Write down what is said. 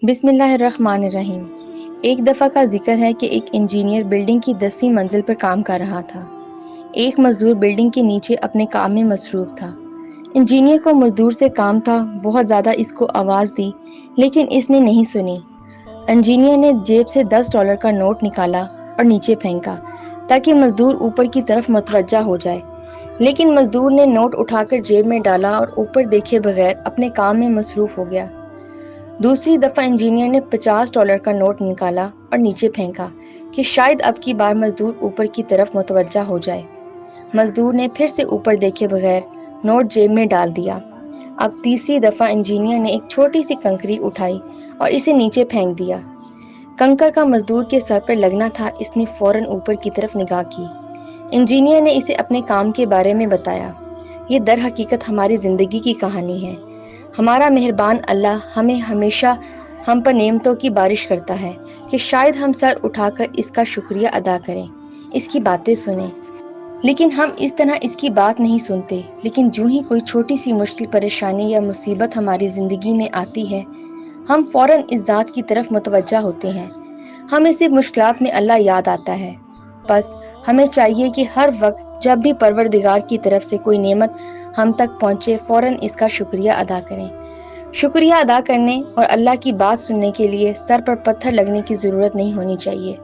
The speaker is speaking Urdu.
بسم اللہ الرحمن الرحیم۔ ایک دفعہ کا ذکر ہے کہ ایک انجینئر بلڈنگ کی 10ویں منزل پر کام کر رہا تھا۔ ایک مزدور بلڈنگ کے نیچے اپنے کام میں مصروف تھا۔ انجینئر کو مزدور سے کام تھا، بہت زیادہ اس کو آواز دی لیکن اس نے نہیں سنی۔ انجینئر نے جیب سے $10 کا نوٹ نکالا اور نیچے پھینکا تاکہ مزدور اوپر کی طرف متوجہ ہو جائے، لیکن مزدور نے نوٹ اٹھا کر جیب میں ڈالا اور اوپر دیکھے بغیر اپنے کام میں مصروف ہو گیا۔ دوسری دفعہ انجینئر نے $50 کا نوٹ نکالا اور نیچے پھینکا کہ شاید اب کی بار مزدور اوپر کی طرف متوجہ ہو جائے۔ مزدور نے پھر سے اوپر دیکھے بغیر نوٹ جیب میں ڈال دیا۔ اب تیسری دفعہ انجینئر نے ایک چھوٹی سی کنکری اٹھائی اور اسے نیچے پھینک دیا۔ کنکر کا مزدور کے سر پر لگنا تھا، اس نے فوراً اوپر کی طرف نگاہ کی۔ انجینئر نے اسے اپنے کام کے بارے میں بتایا۔ یہ در حقیقت ہماری زندگی کی کہانی ہے۔ ہمارا مہربان اللہ ہمیں ہمیشہ ہم پر نعمتوں کی بارش کرتا ہے کہ شاید ہم سر اٹھا کر اس کا شکریہ ادا کریں، اس کی باتیں سنیں، لیکن ہم اس طرح اس کی بات نہیں سنتے۔ لیکن جو ہی کوئی چھوٹی سی مشکل پریشانی یا مصیبت ہماری زندگی میں آتی ہے، ہم فوراً اس ذات کی طرف متوجہ ہوتے ہیں۔ ہمیں صرف مشکلات میں اللہ یاد آتا ہے۔ بس ہمیں چاہیے کہ ہر وقت جب بھی پروردگار کی طرف سے کوئی نعمت ہم تک پہنچے، فوراً اس کا شکریہ ادا کریں۔ شکریہ ادا کرنے اور اللہ کی بات سننے کے لیے سر پر پتھر لگنے کی ضرورت نہیں ہونی چاہیے۔